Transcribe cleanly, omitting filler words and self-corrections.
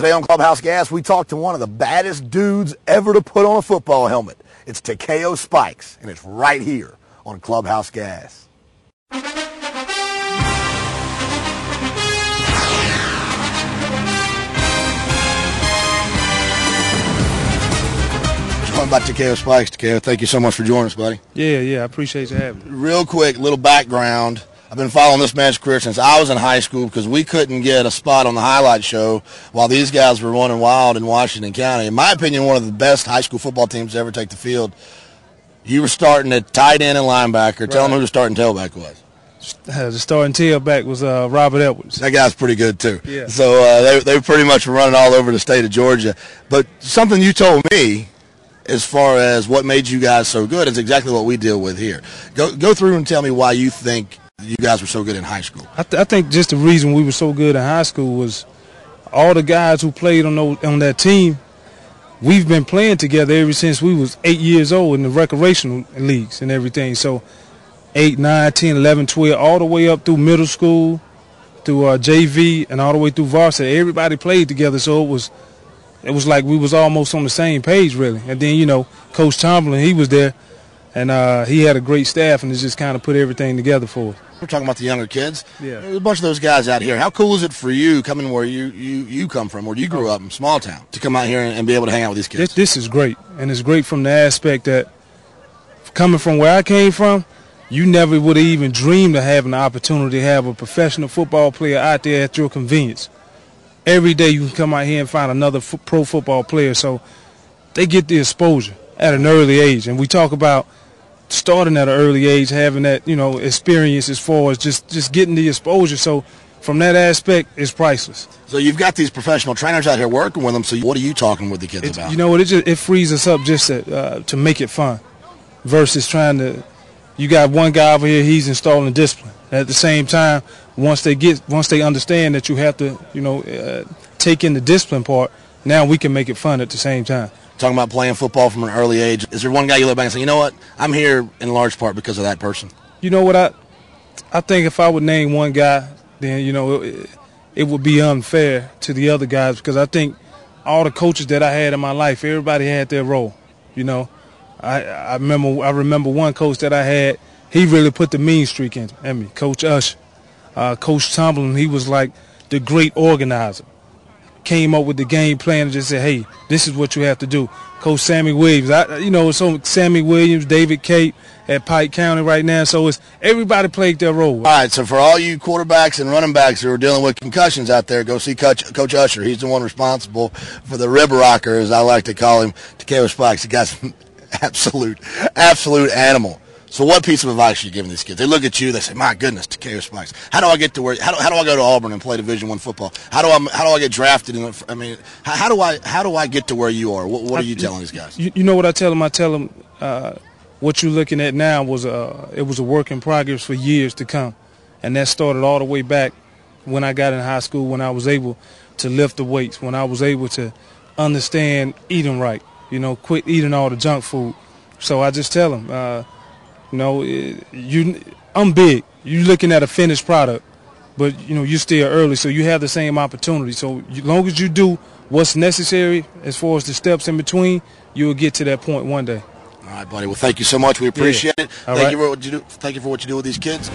Today on Clubhouse Gas, we talk to one of the baddest dudes ever to put on a football helmet. It's Takeo Spikes, and it's right here on Clubhouse Gas. Joined by Takeo Spikes. Takeo, thank you so much for joining us, buddy. Yeah, I appreciate you having me. Real quick, little background. I've been following this man's career since I was in high school because we couldn't get a spot on the highlight show while these guys were running wild in Washington County. In my opinion, one of the best high school football teams to ever take the field. You were starting at tight end and linebacker. Right. Tell them who the starting tailback was. The starting tailback was Robert Edwards. That guy's pretty good, too. Yeah. So they pretty much were running all over the state of Georgia. But something you told me as far as what made you guys so good is exactly what we deal with here. Go through and tell me why you think you guys were so good in high school. I think just the reason we were so good in high school was all the guys who played on that team. We've been playing together ever since we was 8 years old in the recreational leagues and everything. So 8, 9, 10, 11, 12, all the way up through middle school, through JV, and all the way through varsity. Everybody played together, so it was like we was almost on the same page, really. And then, Coach Tomlin, he was there, and he had a great staff, and it just kind of put everything together for us. We're talking about the younger kids. Yeah. There's a bunch of those guys out here. How cool is it for you coming where you come from, where you grew up in small town, to come out here and be able to hang out with these kids? This is great, and it's great from the aspect that coming from where I came from, you never would have even dreamed of having the opportunity to have a professional football player out there at your convenience. Every day you can come out here and find another pro football player, so they get the exposure at an early age. And we talk about starting at an early age, having that, experience as far as just getting the exposure. So from that aspect, it's priceless. So you've got these professional trainers out here working with them, so what are you talking with the kids about? You know what, it frees us up just to make it fun versus trying to – you got one guy over here, he's installing discipline. At the same time, once they understand that you have to, take in the discipline part, now we can make it fun at the same time. Talking about playing football from an early age, is there one guy you look back and say, you know what, I'm here in large part because of that person? You know what, I think if I would name one guy, then, it would be unfair to the other guys because I think all the coaches that I had in my life, everybody had their role, I remember one coach that I had, he really put the mean streak in me, Coach Usher. Coach Tomlin, he was like the great organizer. Came up with the game plan and just said, hey, this is what you have to do. Coach Sammy Williams, so Sammy Williams, David Cape at Pike County right now, so it's everybody played their role. All right, so for all you quarterbacks and running backs who are dealing with concussions out there, go see Coach Usher. He's the one responsible for the rib rocker, as I like to call him, Takeo Spikes. The guy's an absolute animal. So what piece of advice are you giving these kids? They look at you, they say, my goodness, Takeo Spikes. How do I get to where, how do I go to Auburn and play Division I football? How do I get drafted? How do I get to where you are? What are you telling these guys? You know what I tell them? I tell them what you're looking at now was it was a work in progress for years to come. And that started all the way back when I got in high school, when I was able to lift the weights, when I was able to understand eating right, quit eating all the junk food. So I just tell them, I'm big. You're looking at a finished product, but you're still early, so you have the same opportunity. So as long as you do what's necessary as far as the steps in between, you will get to that point one day. All right, buddy. Well, thank you so much. We appreciate it. Thank you for what you do with these kids.